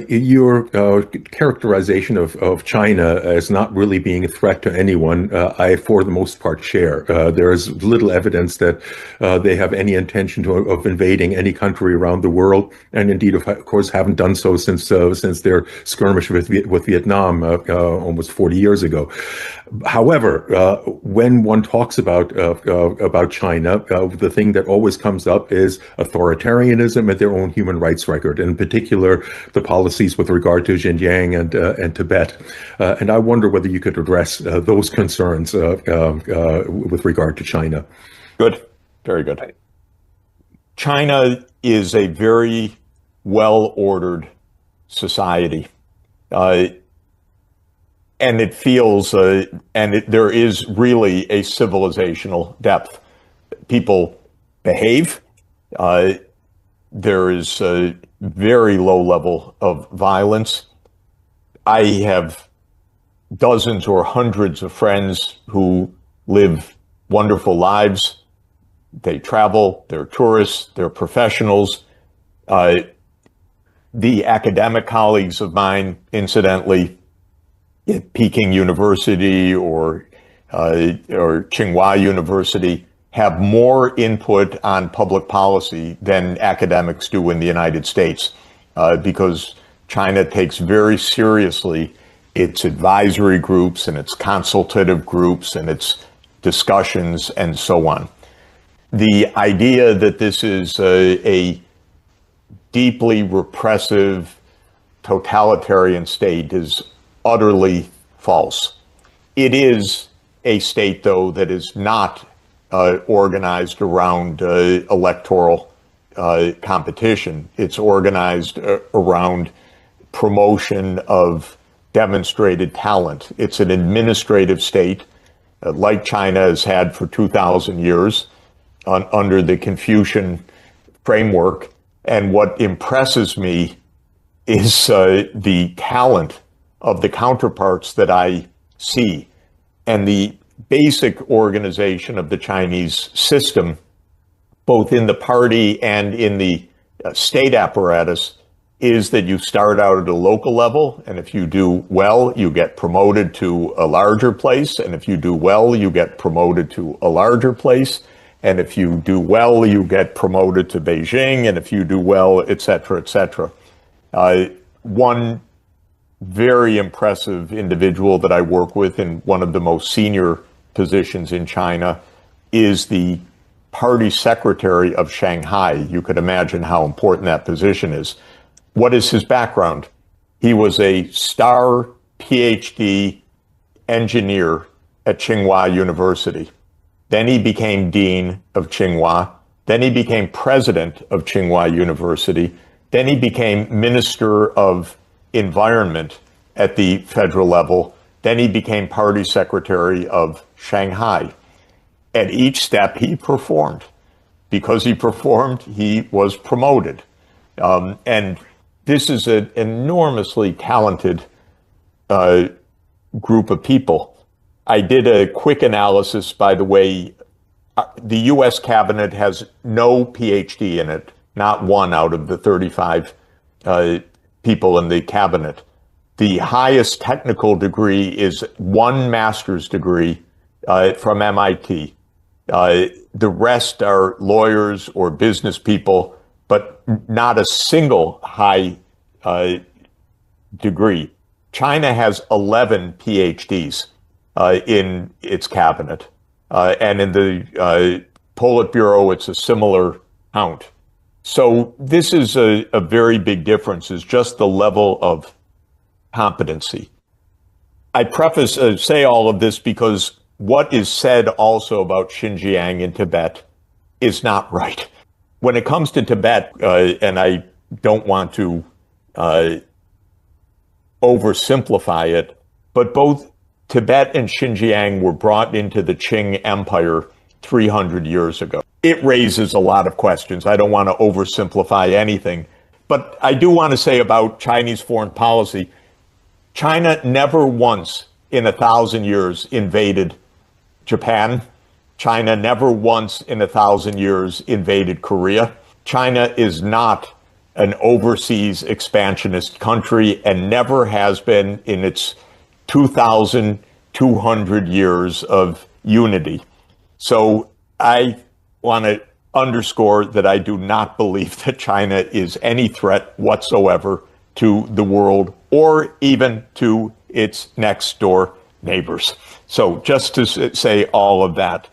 Your characterization of China as not really being a threat to anyone, I, for the most part, share. There is little evidence that they have any intention of invading any country around the world, and indeed, of course, haven't done so since their skirmish with Vietnam almost 40 years ago. However, when one talks about China, the thing that always comes up is authoritarianism and their own human rights record, in particular the policies with regard to Xinjiang and Tibet. And I wonder whether you could address those concerns with regard to China. Good, very good. China is a very well-ordered society. And it feels, there is really a civilizational depth. People behave. There is a very low level of violence. I have dozens or hundreds of friends who live wonderful lives. They travel, they're tourists, they're professionals. The academic colleagues of mine, incidentally, at Peking University or Tsinghua University, have more input on public policy than academics do in the United States, because China takes very seriously its advisory groups and its consultative groups and its discussions and so on. The idea that this is a deeply repressive, totalitarian state is utterly false. It is a state, though, that is not organized around electoral competition. It's organized around promotion of demonstrated talent. It's an administrative state, like China has had for 2,000 years under the Confucian framework. And what impresses me is the talent of the counterparts that I see, and the basic organization of the Chinese system, both in the party and in the state apparatus, is that you start out at a local level, and if you do well, you get promoted to a larger place, and if you do well, you get promoted to a larger place, and if you do well, you get promoted to Beijing, and if you do well, et cetera, et cetera. One very impressive individual that I work with in one of the most senior positions in China is the party secretary of Shanghai. You could imagine how important that position is. What is his background? He was a star PhD engineer at Tsinghua University. Then he became dean of Tsinghua. Then he became president of Tsinghua University. Then he became minister of environment at the federal level. Then he became party secretary of Shanghai. At each step, he performed. Because he performed, he was promoted. And this is an enormously talented group of people. I did a quick analysis, by the way. The U.S. cabinet has no PhD in it, not one out of the 35 people in the cabinet. The highest technical degree is one master's degree from MIT. The rest are lawyers or business people, but not a single high degree. China has 11 PhDs in its cabinet. And in the Politburo, it's a similar count. So this is a very big difference, is just the level of competency. I say all of this because what is said also about Xinjiang in Tibet is not right. When it comes to Tibet, and I don't want to oversimplify it, but both Tibet and Xinjiang were brought into the Qing Empire 300 years ago. It raises a lot of questions. I don't want to oversimplify anything, but I do want to say about Chinese foreign policy, China never once in 1,000 years invaded Japan. China never once in 1,000 years invaded Korea. China is not an overseas expansionist country and never has been in its 2,200 years of unity. So I want to underscore that I do not believe that China is any threat whatsoever to the world or even to its next door neighbors. So just to say all of that.